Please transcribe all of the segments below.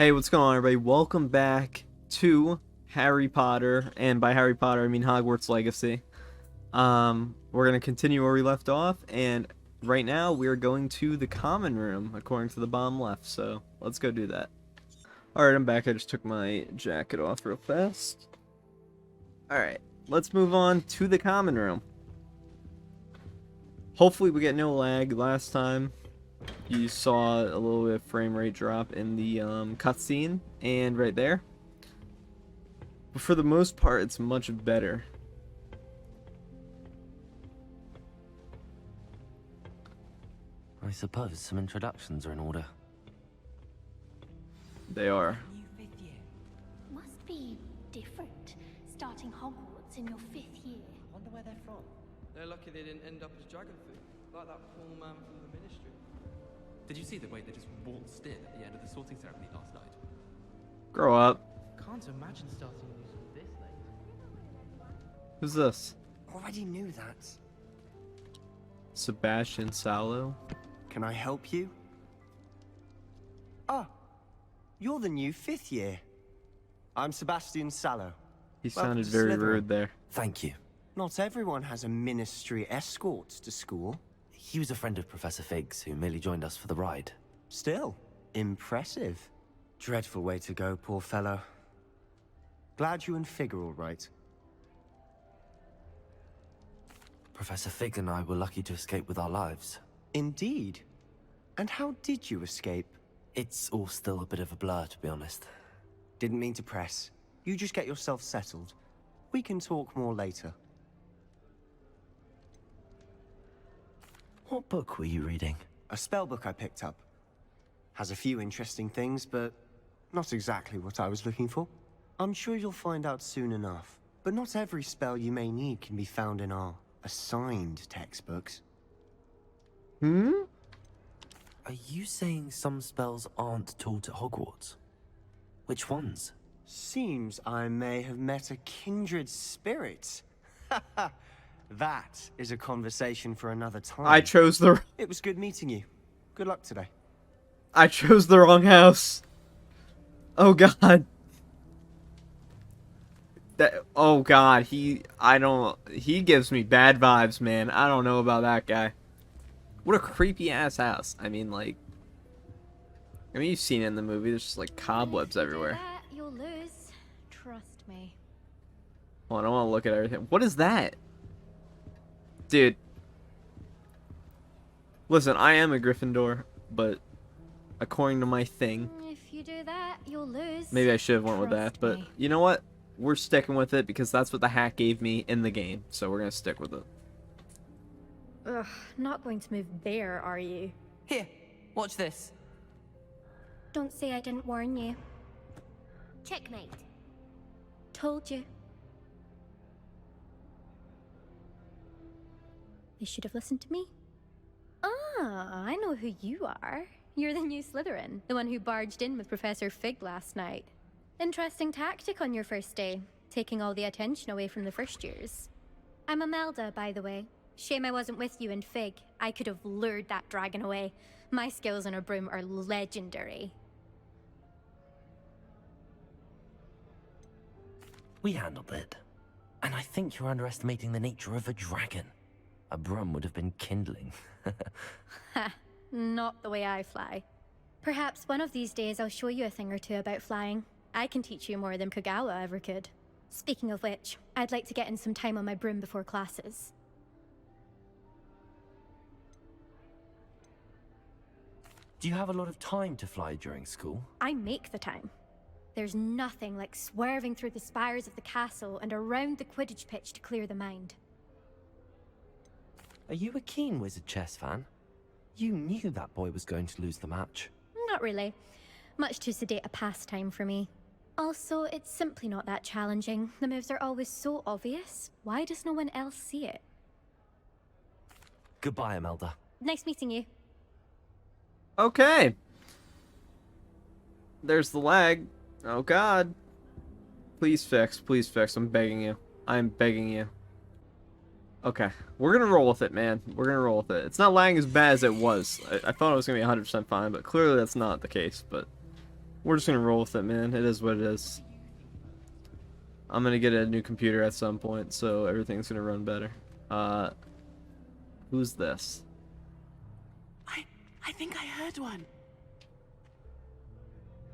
Hey, what's going on, everybody? Welcome back to Harry Potter, and by Harry Potter, I mean Hogwarts Legacy. We're gonna continue where we left off, and right now we're going to the common room, according to the bottom left, so let's go do that. Alright, I'm back. I just took my jacket off real fast. Alright, let's move on to the common room. Hopefully we get no lag. Last time you saw a little bit of frame rate drop in the cutscene, and right there. But for the most part, it's much better. I suppose some introductions are in order. They are. New fifth year. Must be different, starting Hogwarts in your 5th year. Wonder where they're from. They're lucky they didn't end up as dragon food, like that poor man from the ministry. Did you see the way they just waltzed in at the end of the sorting ceremony last night? Grow up. Can't imagine starting a new school this late. Who's this? Already knew that. Sebastian Sallow? Can I help you? Ah, you're the new 5th year. I'm Sebastian Sallow. He Welcome sounded to very Slytherin. rude there. Thank you. Not everyone has a ministry escort to school. He was a friend of Professor Fig's who merely joined us for the ride. Still, impressive. Dreadful way to go, poor fellow. Glad you and Fig are all right. Professor Fig and I were lucky to escape with our lives. Indeed. And how did you escape? It's all still a bit of a blur, to be honest. Didn't mean to press. You just get yourself settled. We can talk more later. What book were you reading? A spell book I picked up. Has a few interesting things, but not exactly what I was looking for. I'm sure you'll find out soon enough. But not every spell you may need can be found in our assigned textbooks. Hmm? Are you saying some spells aren't taught at Hogwarts? Which ones? Seems I may have met a kindred spirit. That is a conversation for another time. I chose the It was good meeting you. Good luck today. wrong house. Oh god. Oh god, he gives me bad vibes, man. I don't know about that guy. What a creepy ass house. I mean, you've seen it in the movie. There's just like cobwebs everywhere. That, you'll lose. Trust me. Hold on, I want to look at everything. What is that? Dude. Listen, I am a Gryffindor, but according to my thing, If you do that, you'll lose. maybe I should have went with that. Trust But me. you know what? We're sticking with it because that's what the hack gave me in the game. So we're going to stick with it. Ugh, not going to move there, are you? Here, watch this. Don't say I didn't warn you. Checkmate. Told you. You should have listened to me. Ah, I know who you are. You're the new Slytherin, the one who barged in with Professor Fig last night. Interesting tactic on your first day, taking all the attention away from the first years. I'm Imelda, by the way. Shame I wasn't with you and Fig. I could have lured that dragon away. My skills on a broom are legendary. We handled it. And I think you're underestimating the nature of a dragon. A broom would have been kindling. Ha, not the way I fly. Perhaps one of these days I'll show you a thing or two about flying. I can teach you more than Kagawa ever could. Speaking of which, I'd like to get in some time on my broom before classes. Do you have a lot of time to fly during school? I make the time. There's nothing like swerving through the spires of the castle and around the Quidditch pitch to clear the mind. Are you a keen Wizard chess fan? You knew that boy was going to lose the match. Not really. Much too sedate a pastime for me. Also, it's simply not that challenging. The moves are always so obvious. Why does no one else see it? Goodbye, Imelda. Nice meeting you. Okay. There's the lag. Oh god. Please fix. Please fix. I'm begging you. I'm begging you. Okay. We're gonna roll with it, man. We're gonna roll with it. It's not lagging as bad as it was. I thought it was gonna be 100% fine, but clearly that's not the case, but We're just gonna roll with it, man. It is what it is. I'm gonna get a new computer at some point, so everything's gonna run better. Who's this? I think I heard one.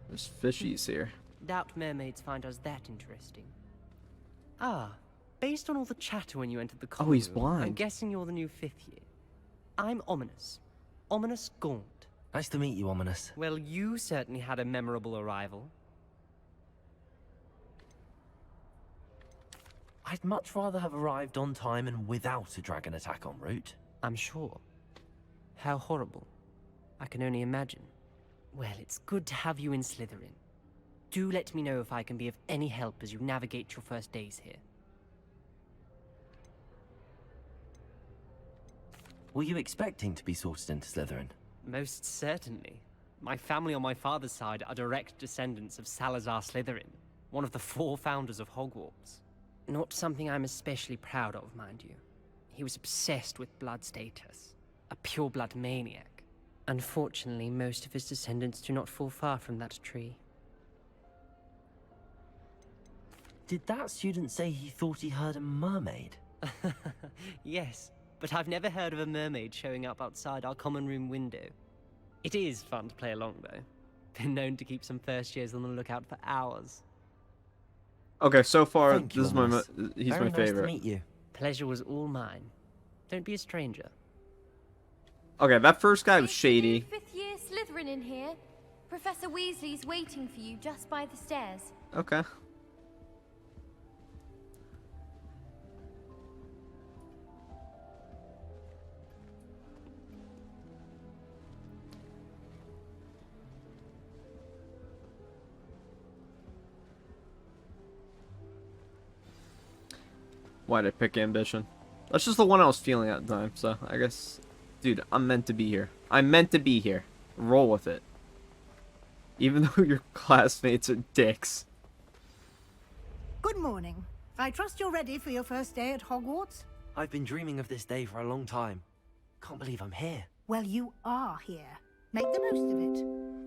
There's fishies here. Doubt mermaids find us that interesting. Ah, based on all the chatter when you entered the common he's room, blind. I'm guessing you're the new 5th year. I'm Ominous. Ominous Gaunt. Nice to meet you, Ominous. Well, you certainly had a memorable arrival. I'd much rather have arrived on time and without a dragon attack en route. I'm sure. How horrible. I can only imagine. Well, it's good to have you in Slytherin. Do let me know if I can be of any help as you navigate your first days here. Were you expecting to be sorted into Slytherin? Most certainly. My family on my father's side are direct descendants of Salazar Slytherin, one of the 4 founders of Hogwarts. Not something I'm especially proud of, mind you. He was obsessed with blood status, a pure-blood maniac. Unfortunately, most of his descendants do not fall far from that tree. Did that student say he thought he heard a mermaid? Yes, but I've never heard of a mermaid showing up outside our common room window. It is fun to play along, though. Been known to keep some first years on the lookout for hours. Okay, so far Thank you, this is my Ominous. he's Very my nice favorite. to meet you. Pleasure was all mine. Don't be a stranger. Okay, that first guy was shady. 5th year Slytherin in here. Professor Weasley's waiting for you just by the stairs. Okay. Why'd I pick ambition? That's just the one I was feeling at the time, so I guess... Dude, I'm meant to be here. I'm meant to be here. Roll with it. Even though your classmates are dicks. Good morning. I trust you're ready for your first day at Hogwarts? I've been dreaming of this day for a long time. Can't believe I'm here. Well, you are here. Make the most of it.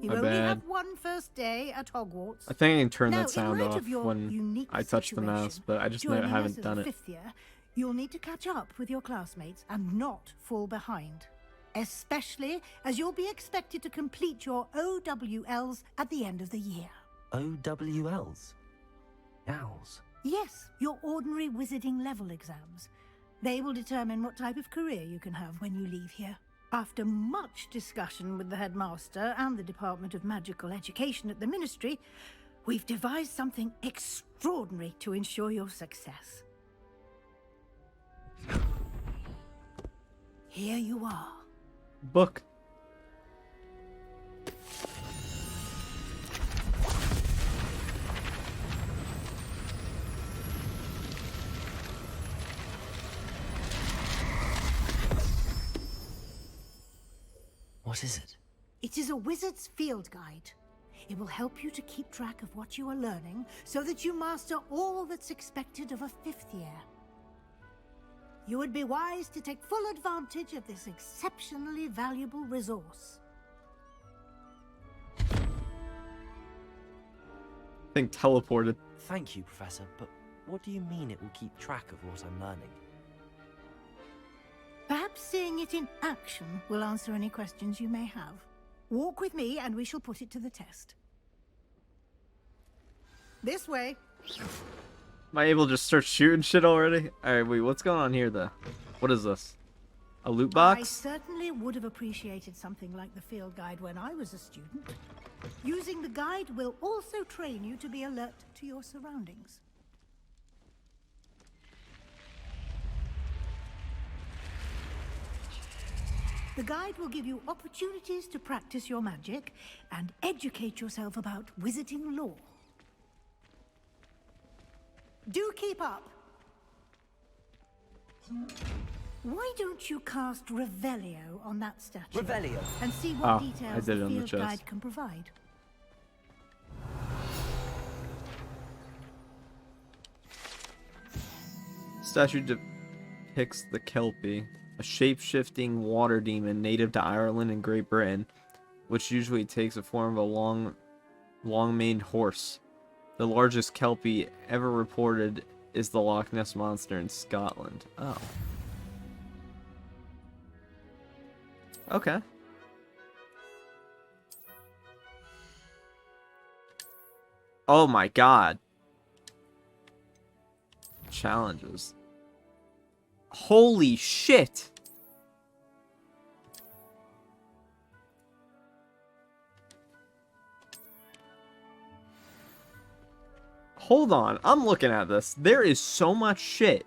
You My only bad. have one first day at Hogwarts. I think I can turn Now, that sound in light off of your when unique I touch the mouse, situation, but I just joining us haven't as done a it. 5th year, you'll need to catch up with your classmates and not fall behind. Especially as you'll be expected to complete your OWLs at the end of the year. OWLs? Owls? Yes, your ordinary wizarding level exams. They will determine what type of career you can have when you leave here. After much discussion with the headmaster and the Department of Magical Education at the Ministry, we've devised something extraordinary to ensure your success. Here you are. Book. What is it? It is a wizard's field guide. It will help you to keep track of what you are learning so that you master all that's expected of a 5th year. You would be wise to take full advantage of this exceptionally valuable resource. I think teleported. Thank you, Professor, but what do you mean it will keep track of what I'm learning? Perhaps seeing it in action will answer any questions you may have. Walk with me and we shall put it to the test. This way. Am I able to just start shooting shit already? Alright, wait, what's going on here, though? What is this? A loot I box? certainly would have appreciated something like the field guide when I was a student. Using the guide will also train you to be alert to your surroundings. The guide will give you opportunities to practice your magic and educate yourself about wizarding lore. Do keep up. Why don't you cast Revelio on that statue? Revelio? And see what Oh, I details did it the on the field chest. guide can provide. Statue depicts the Kelpie, a shape-shifting water demon native to Ireland and Great Britain, which usually takes the form of a long Long-maned horse. The largest kelpie ever reported is the Loch Ness Monster in Scotland. Oh. Okay. Oh my god. Challenges. Holy shit! Hold on, I'm looking at this. There is so much shit.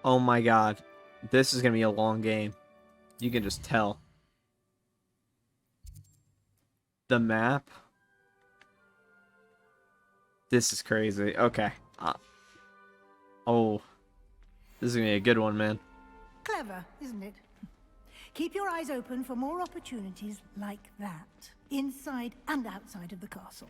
Oh my god. This is gonna be a long game. You can just tell. The map. This is crazy. Okay. Oh. This is gonna be a good one, man. Clever, isn't it? Keep your eyes open for more opportunities like that, inside and outside of the castle.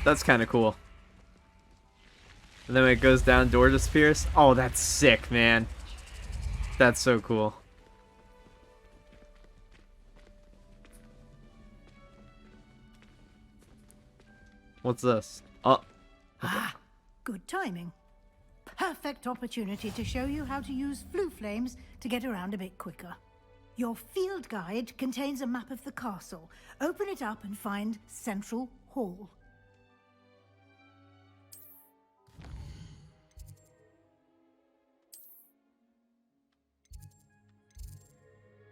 That's kind of cool. And then when it goes down, door disappears. Oh, that's sick, man. That's so cool. What's this? Oh. Ah, good timing. Perfect opportunity to show you how to use flue flames to get around a bit quicker. Your field guide contains a map of the castle. Open it up and find Central Hall.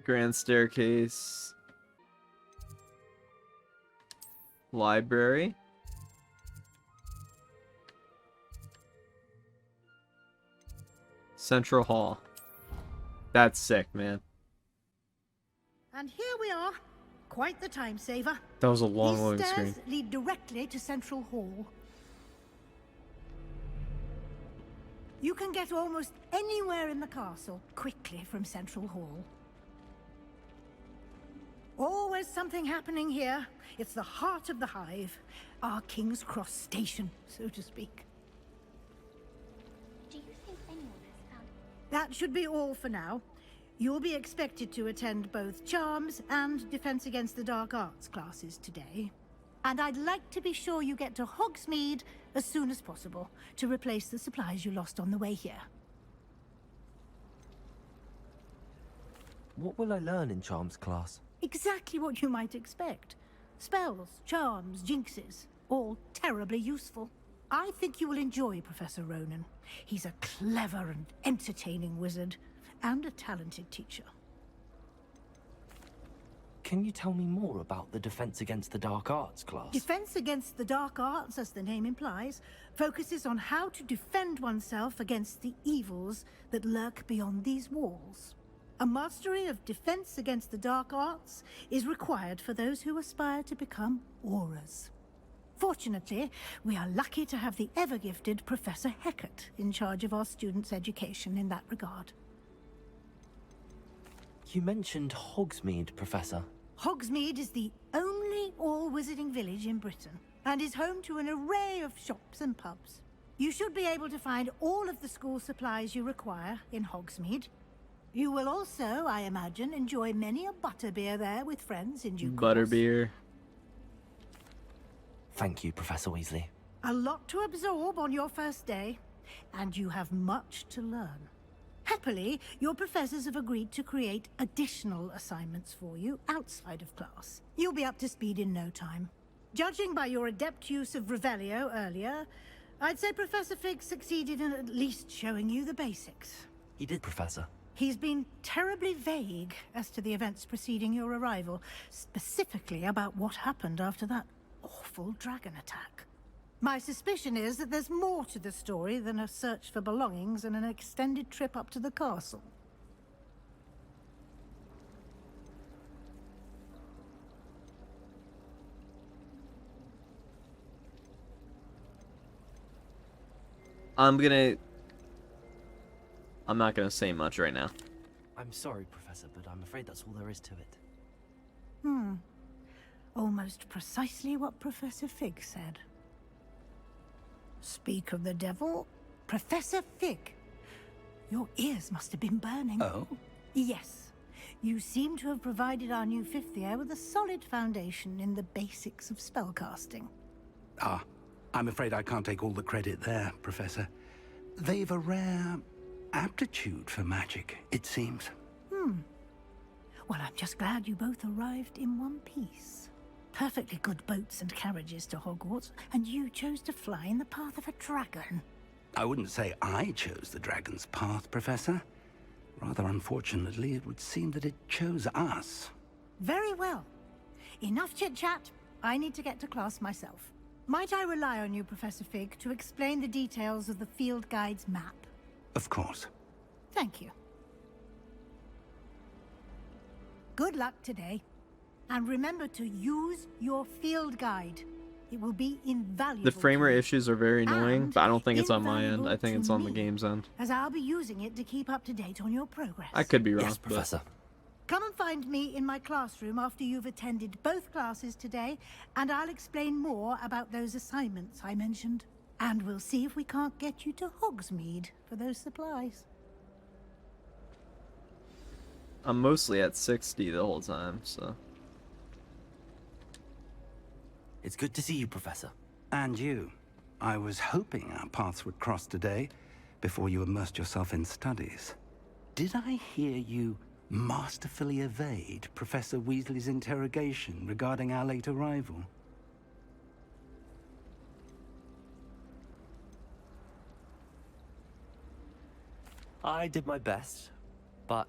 Grand staircase. Library. Central Hall. That's sick, man. And here we are. Quite the time saver. That was a long These loading stairs screen. lead directly to Central Hall. You can get almost anywhere in the castle quickly from Central Hall. Always something happening here. It's the heart of the hive. Our King's Cross station, so to speak. Do you think anyone has found... That should be all for now. You'll be expected to attend both Charms and Defense Against the Dark Arts classes today. And I'd like to be sure you get to Hogsmeade as soon as possible to replace the supplies you lost on the way here. What will I learn in Charms class? Exactly what you might expect. Spells, charms, jinxes, all terribly useful. I think you will enjoy Professor Ronan. He's a clever and entertaining wizard, and a talented teacher. Can you tell me more about the Defense Against the Dark Arts class? Defense Against the Dark Arts, as the name implies, focuses on how to defend oneself against the evils that lurk beyond these walls. A mastery of Defense Against the Dark Arts is required for those who aspire to become auras. Fortunately, we are lucky to have the ever-gifted Professor Hecat in charge of our students' education in that regard. You mentioned Hogsmeade, Professor. Hogsmeade is the only all-wizarding village in Britain, and is home to an array of shops and pubs. You should be able to find all of the school supplies you require in Hogsmeade. You will also, I imagine, enjoy many a butterbeer there with friends in due course. Butterbeer. Thank you, Professor Weasley. A lot to absorb on your first day, and you have much to learn. Happily, your professors have agreed to create additional assignments for you outside of class. You'll be up to speed in no time. Judging by your adept use of Revelio earlier, I'd say Professor Fig succeeded in at least showing you the basics. He did, Professor. He's been terribly vague as to the events preceding your arrival, specifically about what happened after that awful dragon attack. My suspicion is that there's more to the story than a search for belongings and an extended trip up to the castle. I'm not gonna say much right now. I'm sorry, Professor, but I'm afraid that's all there is to it. Almost precisely what Professor Fig said. Speak of the devil, Professor Fig. Your ears must have been burning. Oh? Yes. You seem to have provided our new fifth year with a solid foundation in the basics of spellcasting. Ah, I'm afraid I can't take all the credit there, Professor. They've a rare aptitude for magic, it seems. Well, I'm just glad you both arrived in one piece. Perfectly good boats and carriages to Hogwarts, and you chose to fly in the path of a dragon. I wouldn't say I chose the dragon's path, Professor. Rather unfortunately, it would seem that it chose us. Very well. Enough chit-chat. I need to get to class myself. Might I rely on you, Professor Fig, to explain the details of the field guide's map? Of course. Thank you. Good luck today. And remember to use your field guide. It will be invaluable. The frame rate to you, issues are very annoying, and but I don't think it's on my end. invaluable I think to it's on the me, game's end. as I'll be using it to keep up to date on your progress. I could be wrong, Yes, but Professor. Come and find me in my classroom after you've attended both classes today, and I'll explain more about those assignments I mentioned. And we'll see if we can't get you to Hogsmeade for those supplies. I'm mostly at 60 the whole time, so. It's good to see you, Professor. And you. I was hoping our paths would cross today, before you immersed yourself in studies. Did I hear you masterfully evade Professor Weasley's interrogation regarding our late arrival? I did my best, but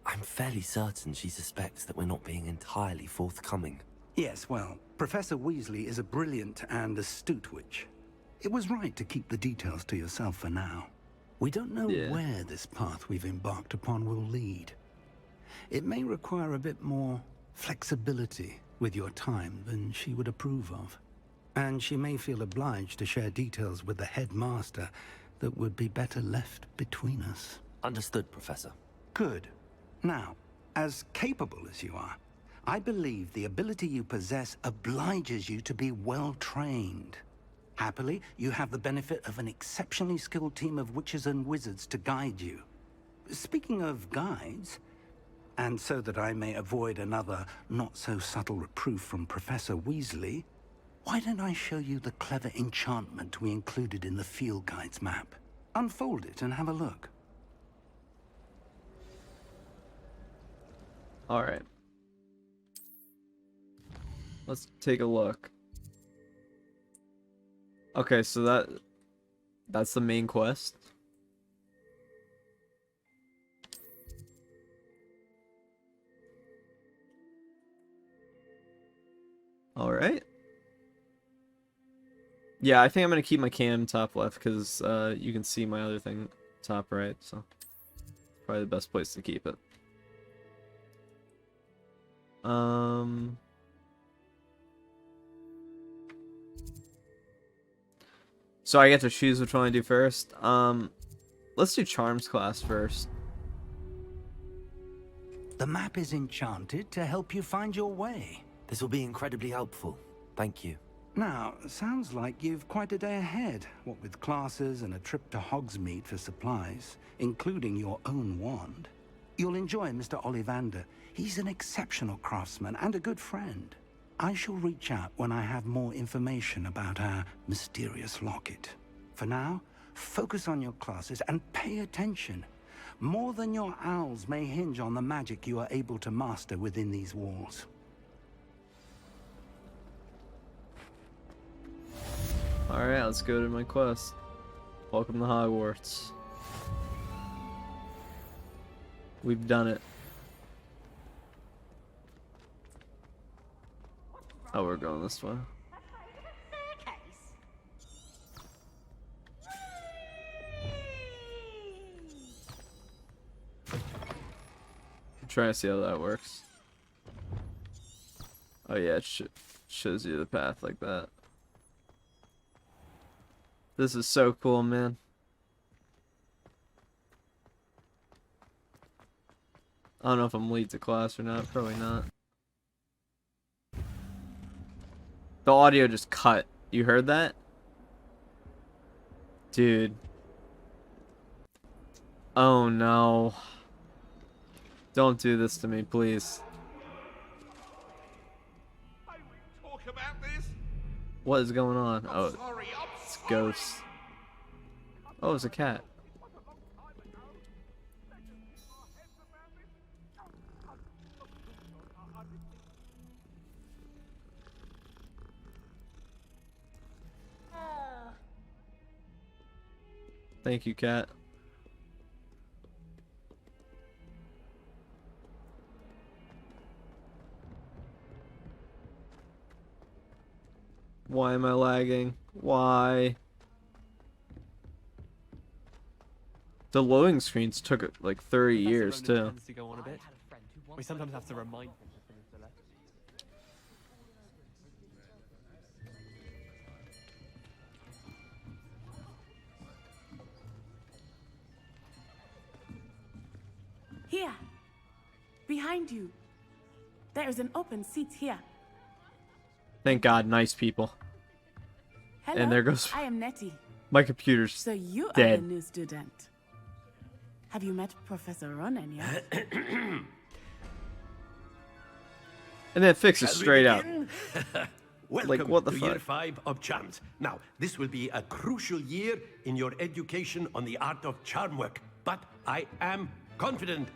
I'm fairly certain she suspects that we're not being entirely forthcoming. Yes, well, Professor Weasley is a brilliant and astute witch. It was right to keep the details to yourself for now. We don't know where this path we've embarked upon will lead. It may require a bit more flexibility with your time than she would approve of. And she may feel obliged to share details with the headmaster that would be better left between us. Understood, Professor. Good. Now, as capable as you are, I believe the ability you possess obliges you to be well trained. Happily, you have the benefit of an exceptionally skilled team of witches and wizards to guide you. Speaking of guides, and so that I may avoid another not-so-subtle reproof from Professor Weasley, why don't I show you the clever enchantment we included in the field guide's map? Unfold it and have a look. Alright. Let's take a look. Okay, so that's the main quest. Alright. Yeah, I think I'm gonna keep my cam top left because you can see my other thing top right, so probably the best place to keep it. So I get to choose which one I do first. Let's do Charms class first. The map is enchanted to help you find your way. This will be incredibly helpful. Thank you. Now, sounds like you've quite a day ahead, what with classes and a trip to Hogsmeade for supplies, including your own wand. You'll enjoy Mr. Ollivander. He's an exceptional craftsman and a good friend. I shall reach out when I have more information about our mysterious locket. For now, focus on your classes and pay attention. More than your owls may hinge on the magic you are able to master within these walls. Alright, let's go to my quest. Welcome to Hogwarts. We've done it. Oh, we're going this way. I'm trying to see how that works. Oh yeah, it shows you the path like that. This is so cool, man. I don't know if I'm late to class or not. Probably not. The audio just cut. You heard that? Dude. Oh no. Don't do this to me, please. Talk about this? What is going on? Oh, Sorry, it's ghosts. Oh, it's a cat. Thank you, cat. Why am I lagging? Why? The loading screens took like 30 years too. To go on a bit. We sometimes have to remind him to finish the letter. Here, behind you. There is an open seat here. Thank God, nice people. Hello, And there goes I am Nettie. my computer's So you are dead. the new student. Have you met Professor Ronan yet? And then fix it Shall we straight out. begin? Welcome Like, what the to fuck? year 5 of charms. Now, this will be a crucial year in your education on the art of charm work. But I am confident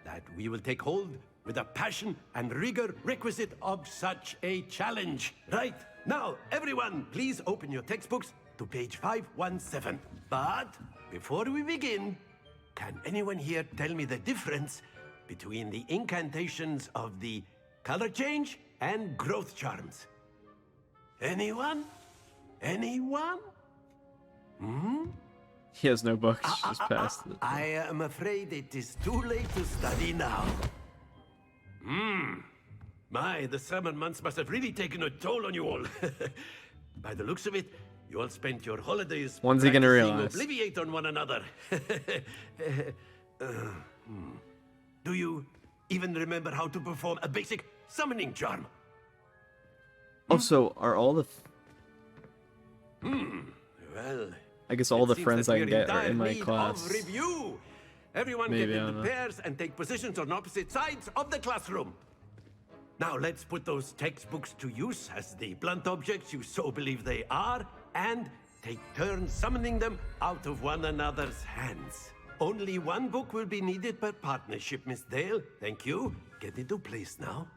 that we will take hold with the passion and rigor requisite of such a challenge. Right, now, everyone, please open your textbooks to page 517. But before we begin, can anyone here tell me the difference between the incantations of the color change and growth charms? Anyone? Anyone? Hmm? He has no books, just passed it. I am afraid it is too late to study now. My, the summer months must have really taken a toll on you all. By the looks of it, you all spent your holidays When's he gonna practicing realize? Obliviate on one another. Do you even remember how to perform a basic summoning charm? Also, are all the... Well, I guess all it the seems friends that I we're can get in are dire in my need class. of review. Everyone Maybe, get I into don't know. pairs and take positions on opposite sides of the classroom. Now let's put those textbooks to use as the blunt objects you so believe they are, and take turns summoning them out of one another's hands. Only one book will be needed per partnership, Miss Dale. Thank you. Get into place now.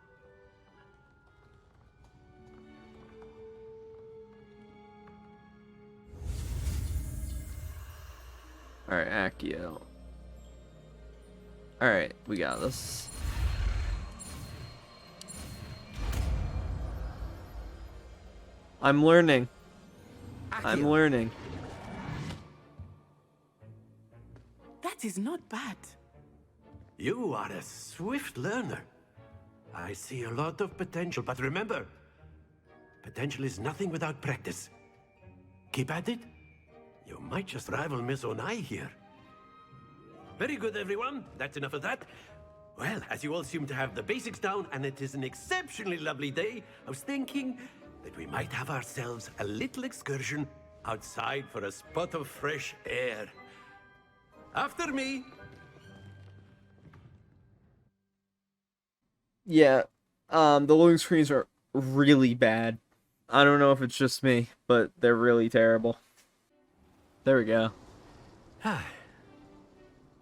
Alright, Accio. Alright, we got this. I'm learning. I'm learning. That is not bad. You are a swift learner. I see a lot of potential, but remember, potential is nothing without practice. Keep at it. You might just rival Miss Onai here. Very good, everyone. That's enough of that. Well, as you all seem to have the basics down, and it is an exceptionally lovely day, I was thinking that we might have ourselves a little excursion outside for a spot of fresh air. After me. Yeah, the loading screens are really bad. I don't know if it's just me, but they're really terrible. There we go.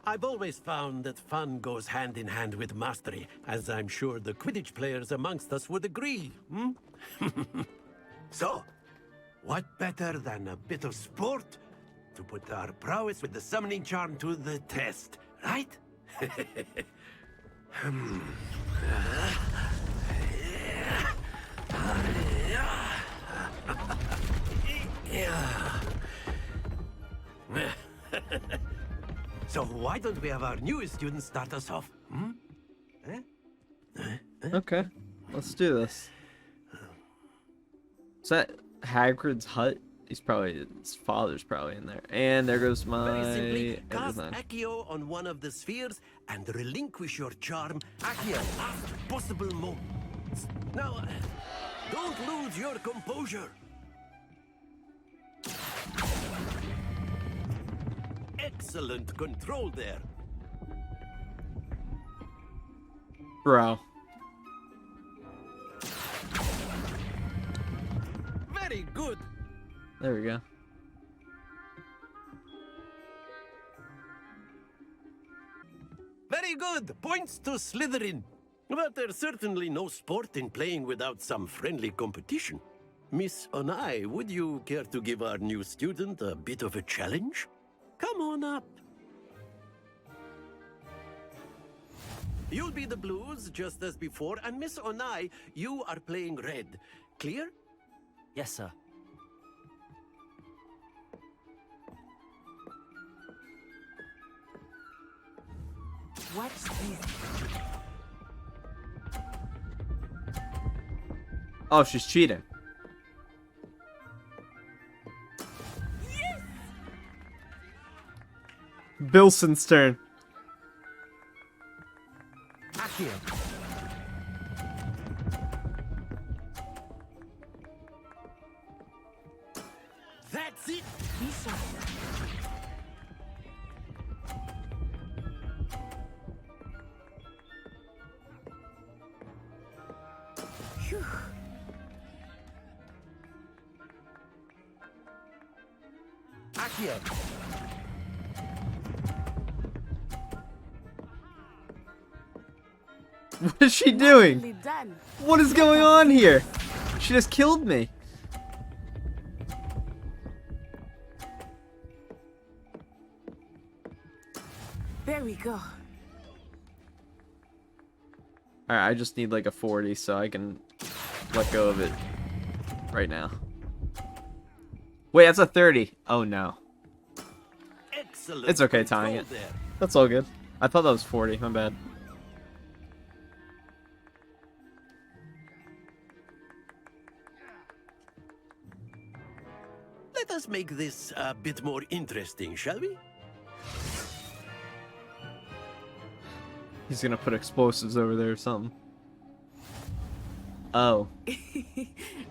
I've always found that fun goes hand in hand with mastery, as I'm sure the Quidditch players amongst us would agree, hmm? So, what better than a bit of sport to put our prowess with the summoning charm to the test, right? So why don't we have our newest student start us off? Hmm? Okay, let's do this. Is that Hagrid's hut? His father's probably in there. And there goes my Very simply, cast everything. Accio on one of the spheres and relinquish your charm at your last possible moment. Now, Don't lose your composure. Excellent control there. Bro. Very good. There we go. Very good. Points to Slytherin. But there's certainly no sport in playing without some friendly competition. Miss Onai, would you care to give our new student a bit of a challenge? Come on up. You'll be the blues, just as before, and Miss Onai, you are playing red. Clear? Yes, sir. Watch this. Oh, she's cheating. Bilson's turn. Accio. That's it. Lisa. Phew. Accio. What is she doing? Nicely done. What is going on here? She just killed me. There we go. Alright, I just need like a 40 so I can let go of it right now. Wait, that's a 30. Oh no. Excellent. It's okay tying it. There. That's all good. I thought that was 40. My bad. Let us make this a bit more interesting, shall we? He's gonna put explosives over there or something. Oh.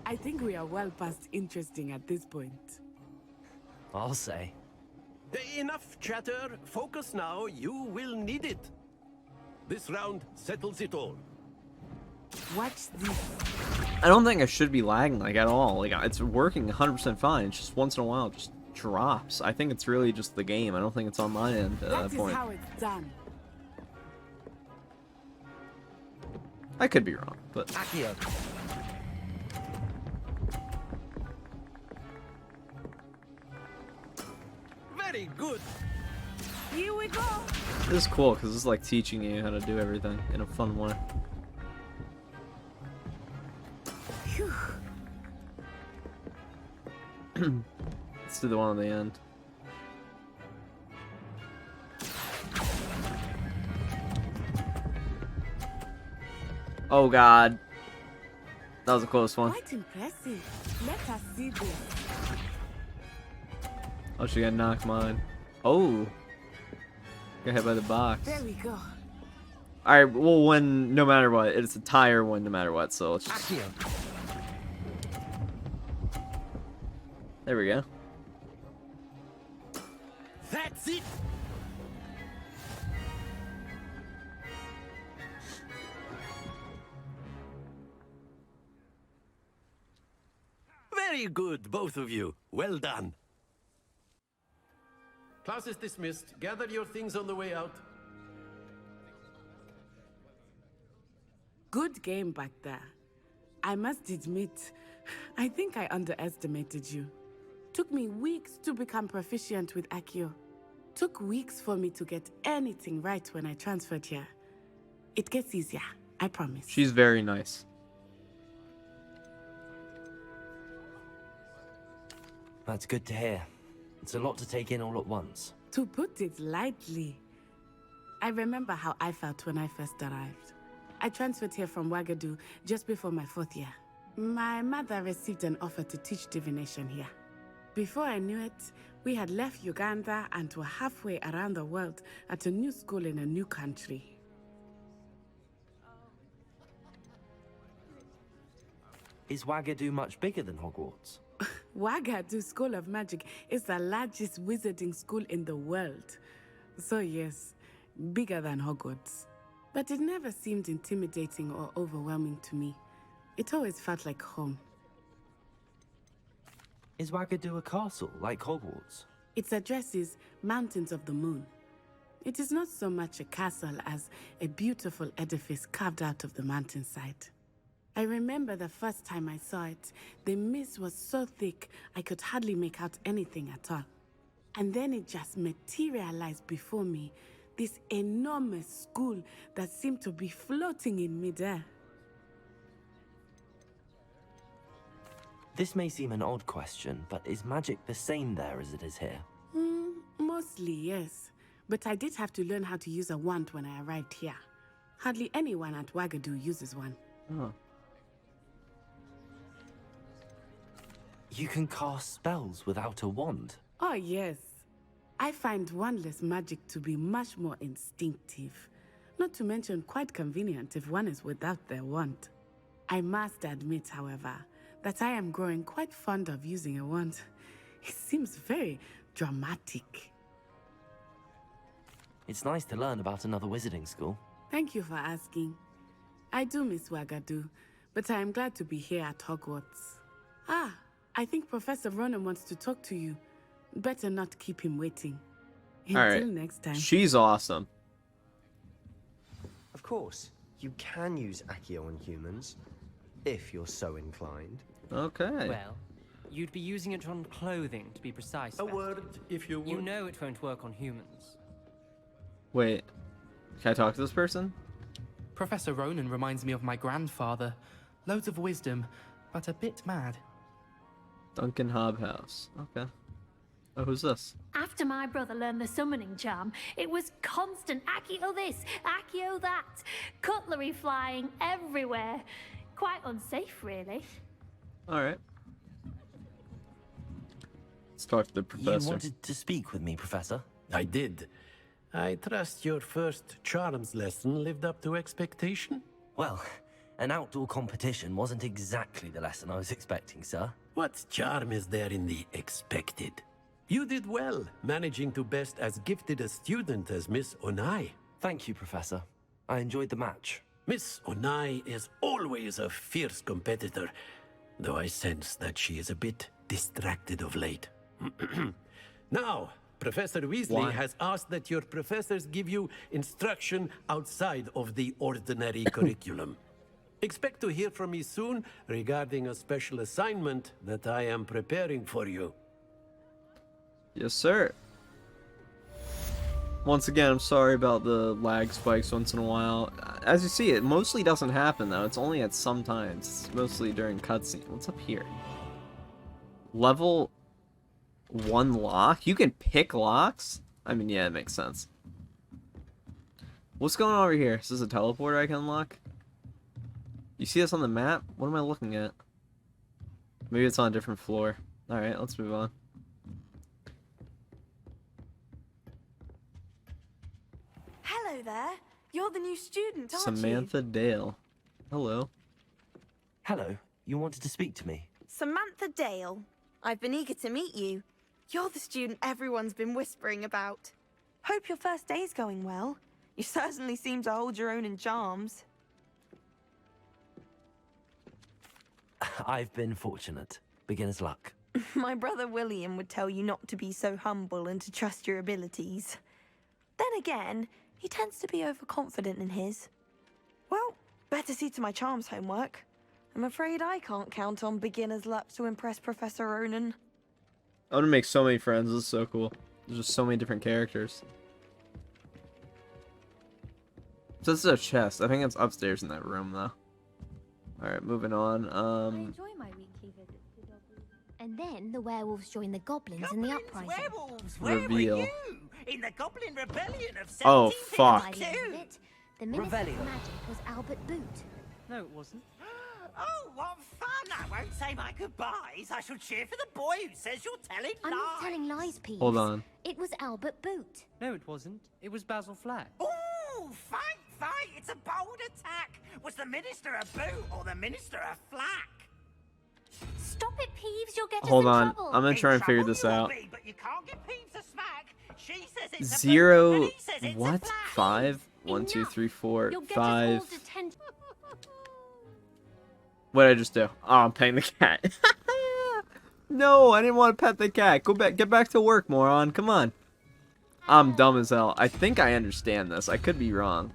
I think we are well past interesting at this point. I'll say. Enough chatter. Focus now. You will need it. This round settles it all. Watch this. I don't think I should be lagging like at all. Like it's working 100% fine. It's just once in a while it just drops. I think it's really just the game. I don't think it's on my end at That that point. is how it's done. I could be wrong, but Accio. Very good. Here we go. this is cool because it's like teaching you how to do everything in a fun way. Phew. Let's do the one on the end. Oh god. That was a close one. Quite impressive. Let us see this. Oh, she got knocked mine. Oh. Got hit by the box. There we go. Alright, we'll win no matter what. It's a tire win no matter what, so let's just... Accio. There we go. That's it. Very good, both of you. Well done. Class is dismissed. Gather your things on the way out. Good game back there. I must admit, I think I underestimated you. Took me weeks to become proficient with Accio. Took weeks for me to get anything right when I transferred here. It gets easier, I promise. She's very nice. That's good to hear. It's a lot to take in all at once. To put it lightly, I remember how I felt when I first arrived. I transferred here from Wagadu just before my 4th year. My mother received an offer to teach divination here. Before I knew it, we had left Uganda and were halfway around the world at a new school in a new country. Is Wagadu much bigger than Hogwarts? Wagadu School of Magic is the largest wizarding school in the world. So yes, bigger than Hogwarts. But it never seemed intimidating or overwhelming to me. It always felt like home. Is Wagadu a castle, like Hogwarts? Its address is Mountains of the Moon. It is not so much a castle as a beautiful edifice carved out of the mountainside. I remember the first time I saw it, the mist was so thick I could hardly make out anything at all. And then it just materialized before me, this enormous school that seemed to be floating in midair. This may seem an odd question, but is magic the same there as it is here? Mostly, yes. But I did have to learn how to use a wand when I arrived here. Hardly anyone at Wagadu uses one. Oh. You can cast spells without a wand? Oh, yes. I find wandless magic to be much more instinctive. Not to mention quite convenient if one is without their wand. I must admit, however, that I am growing quite fond of using a wand. It seems very dramatic. It's nice to learn about another wizarding school. Thank you for asking. I do miss Wagadu, but I am glad to be here at Hogwarts. Ah, I think Professor Ronan wants to talk to you. Better not keep him waiting. Until next time. She's awesome. Of course, you can use Accio on humans, if you're so inclined. Okay. Well, you'd be using it on clothing, to be precise. A word, if you would. You know it won't work on humans. Wait. Can I talk to this person? Professor Ronan reminds me of my grandfather. Loads of wisdom, but a bit mad. Duncan Hobhouse. Okay. Oh, who's this? After my brother learned the summoning charm, it was constant Accio this, Accio that. Cutlery flying everywhere. Quite unsafe, really. Alright. Let's talk to the professor. You wanted to speak with me, Professor? I did. I trust your first charms lesson lived up to expectation? Well, an outdoor competition wasn't exactly the lesson I was expecting, sir. What charm is there in the expected? You did well, managing to best as gifted a student as Miss Onai. Thank you, Professor. I enjoyed the match. Miss Onai is always a fierce competitor, though I sense that she is a bit distracted of late. Now, Professor Weasley has asked that your professors give you instruction outside of the ordinary curriculum. Expect to hear from me soon regarding a special assignment that I am preparing for you. Yes, sir. Once again, I'm sorry about the lag spikes once in a while. As you see, it mostly doesn't happen, though. It's only at some times. It's mostly during cutscenes. What's up here? Level 1 lock? You can pick locks? I mean, yeah, it makes sense. What's going on over here? Is this a teleporter I can unlock? You see this on the map? What am I looking at? Maybe it's on a different floor. Alright, let's move on. Hello there. You're the new student, aren't Samantha Dale. Hello. Hello. You wanted to speak to me? Samantha Dale. I've been eager to meet you. You're the student everyone's been whispering about. Hope your first day's going well. You certainly seem to hold your own in charms. I've been fortunate. Beginner's luck. My brother William would tell you not to be so humble and to trust your abilities. Then again, he tends to be overconfident in his. Well, better see to my charms homework. I'm afraid I can't count on beginner's luck to impress Professor Ronan. I want to make so many friends. This is so cool. There's just so many different characters. So this is a chest. I think it's upstairs in that room, though. Alright, moving on. I enjoy my weekly visits to Goblins. And then the werewolves join the goblins in the uprising. Werewolves, where Reveal. were you? In the Goblin Rebellion of 1752? Oh, fuck. By the end of it, the Minister of Magic was Albert Boot. No, it wasn't. Oh, what fun! I won't say my goodbyes. I shall cheer for the boy who says you're telling I'm lies. not telling lies, Peeves. Hold on. It was Albert Boot. No, it wasn't. It was Basil Flack. Ooh, fight! It's a bold attack. Was the Minister a boot or the Minister a flack? it, Peeves. You'll get Hold us in on. trouble. I'm gonna try and figure this out. But you can't give Peeves a smack. She says it's a boot, Zero. and he says it's a What? flash. 5? 1, 2, 3, 4, You'll get 5. us all detention. What did I just do? Oh, I'm petting the cat. No, I didn't want to pet the cat. Go back. Get back to work, moron. Come on. I'm dumb as hell. I think I understand this. I could be wrong.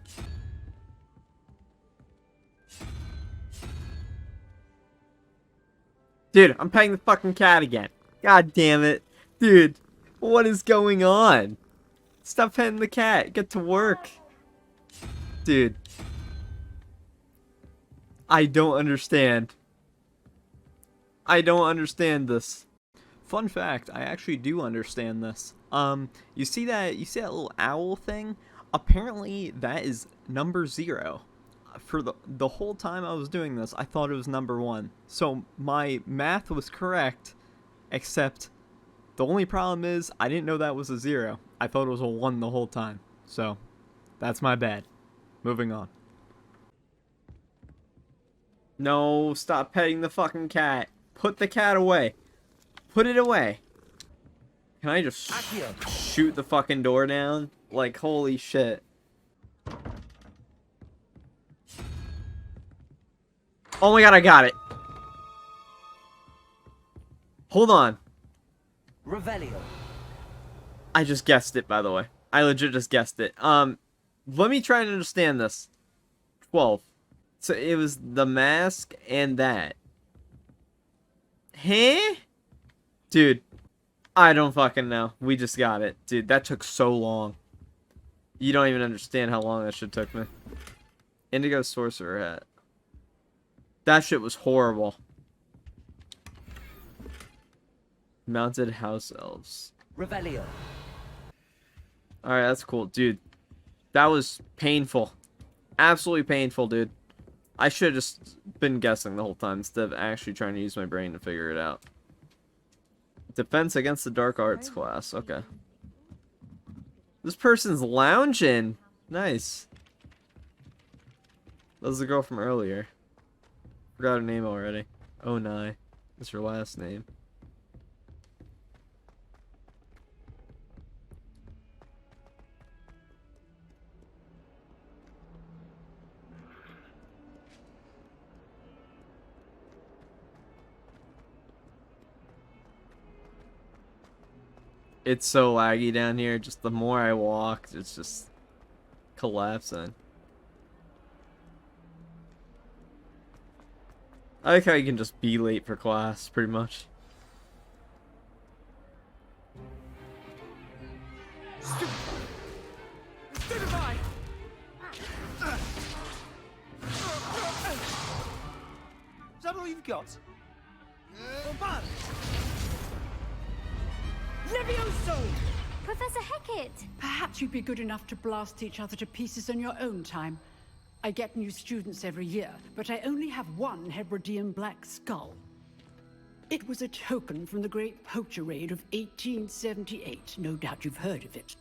Dude, I'm petting the fucking cat again. God damn it. Dude, what is going on? Stop petting the cat. Get to work. Dude. I don't understand. I don't understand this. Fun fact, I actually do understand this. You see that little owl thing? Apparently that is number 0. For the whole time I was doing this, I thought it was number 1. So my math was correct, except the only problem is I didn't know that was a 0. I thought it was a 1 the whole time. So that's my bad. Moving on. No, stop petting the fucking cat. Put the cat away. Put it away. Can I just shoot the fucking door down? Like, holy shit. Oh my god, I got it. Hold on. Revelio. I just guessed it, by the way. I legit just guessed it. Let me try and understand this. 12. So it was the mask and that. Huh? Dude, I don't fucking know. We just got it. Dude, that took so long. You don't even understand how long that shit took me. Indigo Sorcerer Hat. That shit was horrible. Mounted House Elves. Revelio. Alright, that's cool. Dude, that was painful. Absolutely painful, dude. I should have just been guessing the whole time instead of actually trying to use my brain to figure it out. Defense against the Dark Arts class. Okay. This person's lounging. Nice. That was the girl from earlier. Forgot her name already. Oh, Nye. What's her last name? It's so laggy down here. Just the more I walk, it's just collapsing. I like how you can just be late for class, pretty much. Stupefy! Is that all you've got? Levioso! Professor Hecat! Perhaps you'd be good enough to blast each other to pieces in your own time. I get new students every year, but I only have one Hebridean black skull. It was a token from the Great Poacher Raid of 1878. No doubt you've heard of it.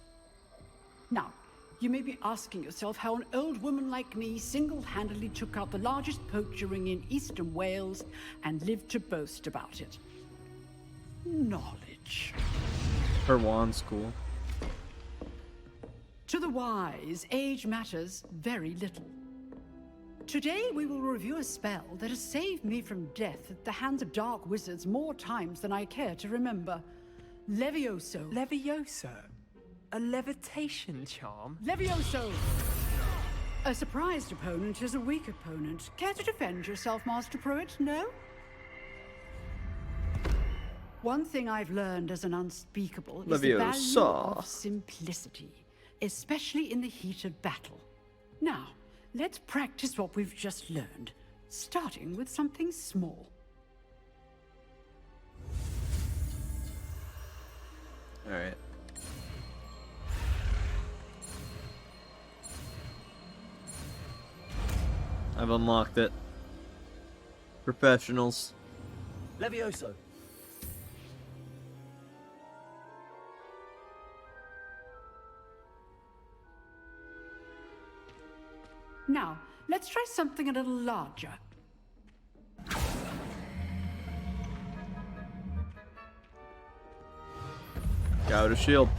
Now, you may be asking yourself how an old woman like me single-handedly took out the largest poacher ring in eastern Wales and lived to boast about it. Knowledge. Her wand's cool. To the wise, age matters very little. Today we will review a spell that has saved me from death at the hands of dark wizards more times than I care to remember. Levioso. Levioso? A levitation charm? Levioso! A surprised opponent is a weak opponent. Care to defend yourself, Master Pruitt? No? One thing I've learned as an unspeakable is the value of simplicity, especially in the heat of battle. Now, let's practice what we've just learned, starting with something small. Alright. I've unlocked it. Professionals. Levioso. Now, let's try something a little larger. Go to shield.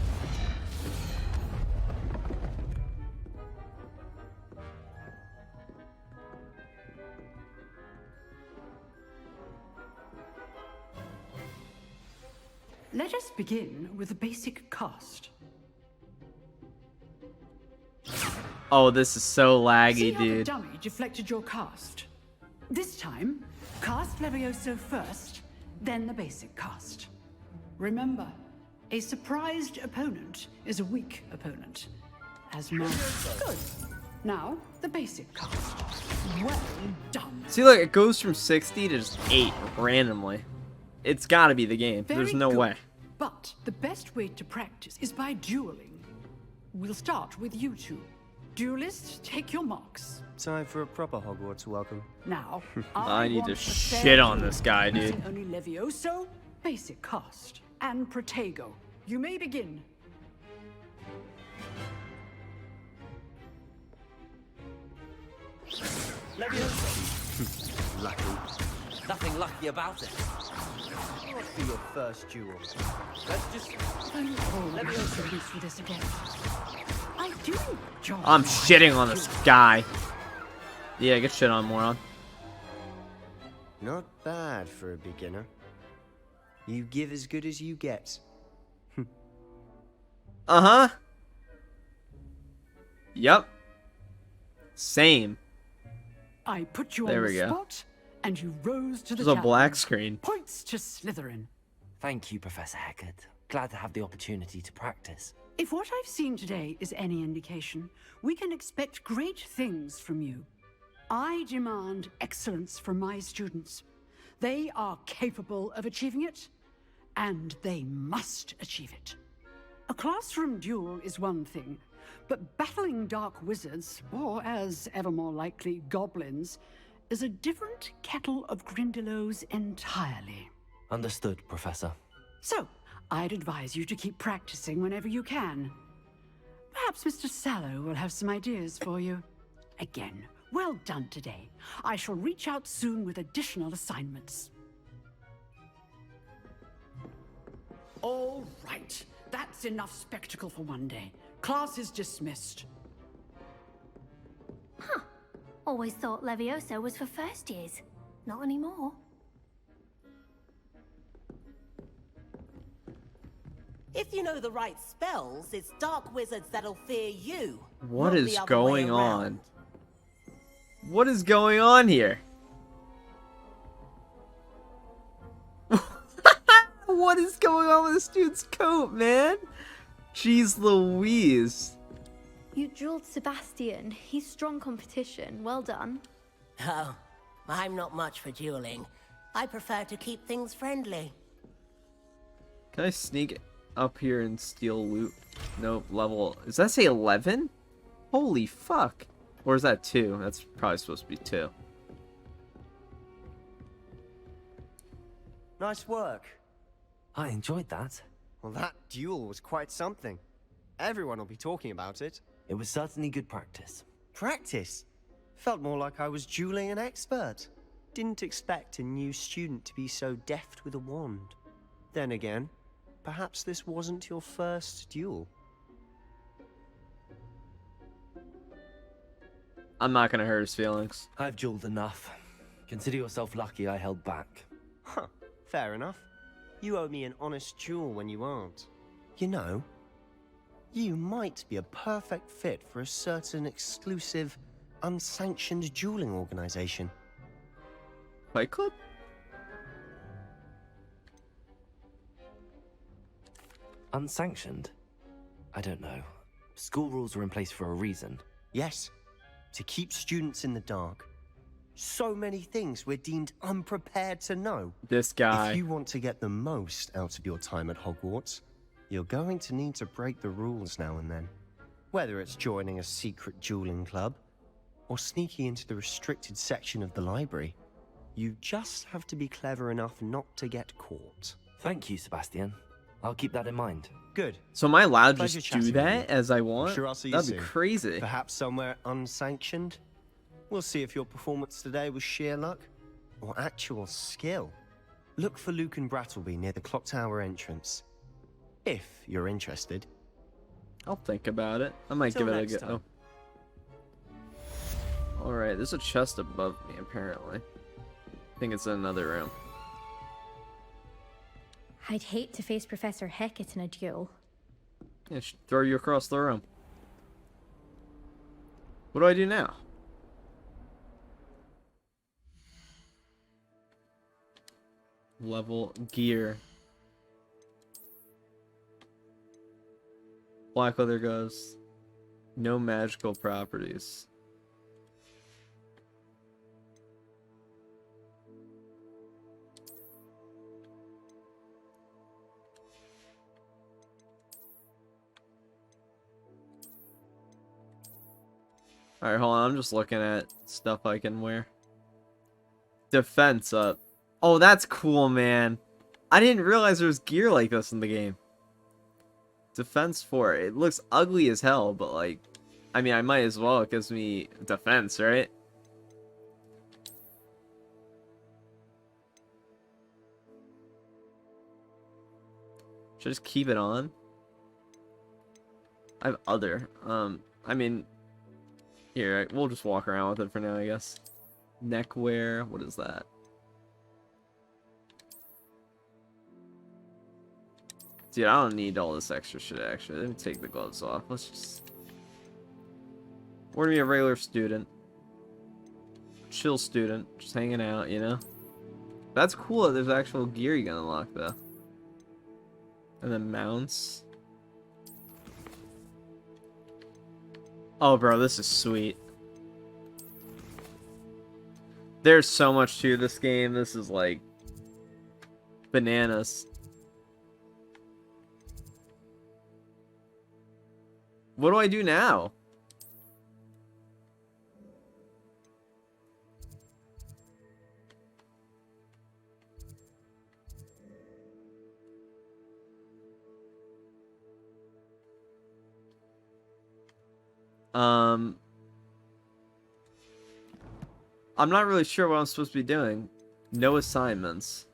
Let us begin with the basic cast. Oh, this is so laggy, See how the dude. dummy deflected your cast? This time, cast Levioso first, then the basic cast. Remember, a surprised opponent is a weak opponent. As marked. Good. Now, the basic cast. Well done. See, look, it goes from 60 to just 8 randomly. It's gotta be the game. There's Very no good. way. But the best way to practice is by dueling. We'll start with you two. Duelists, take your marks. Time for a proper Hogwarts welcome. Now, I need want to a shit fair on duel. this guy, dude. Using only Levioso, basic cast, and Protego. You may begin. Levioso. Lucky. Nothing lucky about it. What for your first duel? Let's just... Don't hold Levioso loose with this again. I do enjoy I'm my shitting on this guy. Yeah, get shit on, moron. Not bad for a beginner. You give as good as you get. Uh-huh. Yep. Same. I put you There on we the go. spot, and you rose to the There's a black challenge. screen. Points to Slytherin. Thank you, Professor Hecat. Glad to have the opportunity to practice. If what I've seen today is any indication, we can expect great things from you. I demand excellence from my students. They are capable of achieving it, and they must achieve it. A classroom duel is one thing, but battling dark wizards, or as ever more likely, goblins, is a different kettle of Grindylows entirely. Understood, Professor. So, I'd advise you to keep practicing whenever you can. Perhaps Mr. Sallow will have some ideas for you. Again, well done today. I shall reach out soon with additional assignments. All right, that's enough spectacle for one day. Class is dismissed. Huh. Always thought Levioso was for first years. Not anymore. If you know the right spells, it's dark wizards that'll fear you. What not is the other going way on? around. What is going on here? What is going on with this dude's coat, man? Jeez Louise. You drilled Sebastian. He's strong competition. Well done. Oh, I'm not much for dueling. I prefer to keep things friendly. Can I sneak up here and steal loot? Nope, level... Does that say 11? Holy fuck. Or is that 2? That's probably supposed to be 2. Nice work. I enjoyed that. Well, that duel was quite something. Everyone will be talking about it. It was certainly good practice. Practice? Felt more like I was dueling an expert. Didn't expect a new student to be so deft with a wand. Then again, perhaps this wasn't your first duel. I'm not gonna hurt his feelings. I've dueled enough. Consider yourself lucky I held back. Huh, fair enough. You owe me an honest duel when you aren't. You know, you might be a perfect fit for a certain exclusive, unsanctioned dueling organization. Fight Club? Unsanctioned? I don't know. School rules are in place for a reason. Yes, to keep students in the dark. So many things we're deemed unprepared to know. This guy. If you want to get the most out of your time at Hogwarts, you're going to need to break the rules now and then. Whether it's joining a secret dueling club, or sneaking into the restricted section of the library, you just have to be clever enough not to get caught. Thank you, Sebastian. I'll keep that in mind. Good. So am I allowed to Pleasure just do chatting with that you. as I want? Sure, I'll see you That'd soon. be crazy. Perhaps somewhere unsanctioned? We'll see if your performance today was sheer luck or actual skill. Look for Luke and Brattleby near the clock tower entrance. if you're interested. I'll think about it. I might Till give it a next go. time. Alright, there's a chest above me, apparently. I think it's in another room. I'd hate to face Professor Hecat in a duel. Yeah, throw you across the room. What do I do now? Level gear. Black leather goes. No magical properties. Alright, hold on. I'm just looking at stuff I can wear. Defense up. Oh, that's cool, man. I didn't realize there was gear like this in the game. Defense 4. It looks ugly as hell, but like... I mean, I might as well. It gives me defense, right? Should I just keep it on? I have other. I mean... Here, we'll just walk around with it for now, I guess. Neckwear. What is that? Dude, I don't need all this extra shit, actually. Let me take the gloves off. Let's just... We're gonna be a regular student. Chill student. Just hanging out, you know? That's cool that there's actual gear you can unlock, though. And then mounts. Oh, bro, this is sweet. There's so much to this game. This is, like... bananas. What do I do now? I'm not really sure what I'm supposed to be doing. No assignments.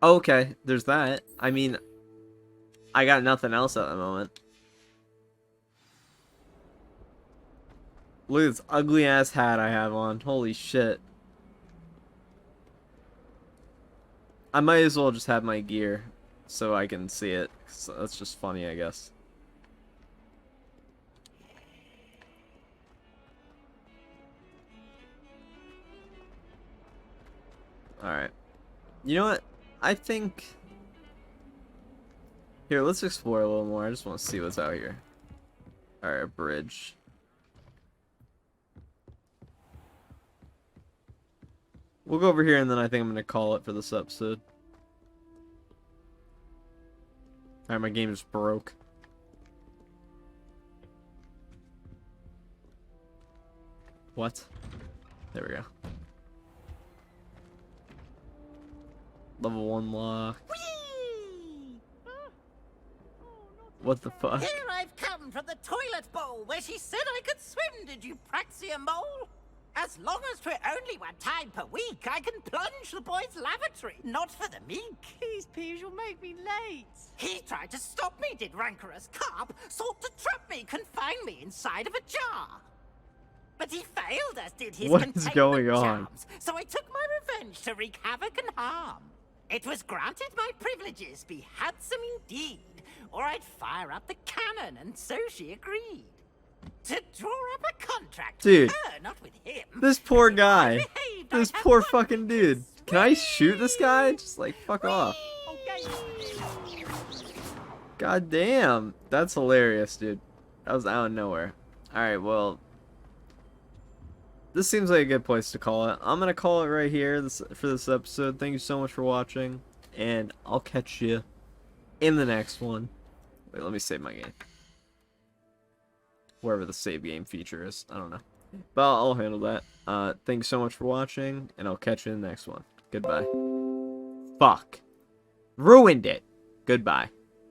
Okay, there's that. I mean, I got nothing else at the moment. Look at this ugly ass hat I have on. Holy shit. I might as well just have my gear so I can see it. So that's just funny, I guess. Alright. You know what? I think... Here, let's explore a little more. I just want to see what's out here. Alright, a bridge. We'll go over here and then I think I'm going to call it for this episode. Alright, my game just broke. What? There we go. Level 1 lock. What the fuck? Here I've come from the toilet bowl where she said I could swim, did you praxia mole? As long as 'twere only one time per week, I can plunge the boy's lavatory, not for the meek. These peeves will make me late. He tried to stop me, did rancorous carp, sought to trap me, confine me inside of a jar. But he failed, as did his What is containment going on? charms, so I took my revenge to wreak havoc and harm. It was granted my privileges be handsome indeed, or I'd fire up the cannon, and so she agreed. To draw up a contract Dude, with her, not with him. this poor guy. This poor fucking dude. Can I shoot this guy? Just like, fuck off. God damn. That's hilarious, dude. That was out of nowhere. Alright, well. This seems like a good place to call it. I'm going to call it right here for this episode. Thank you so much for watching. And I'll catch you in the next one. Wait, let me save my game. Wherever the save game feature is. I don't know. But I'll handle that. Thanks so much for watching, and I'll catch you in the next one. Goodbye. Fuck. Ruined it. Goodbye.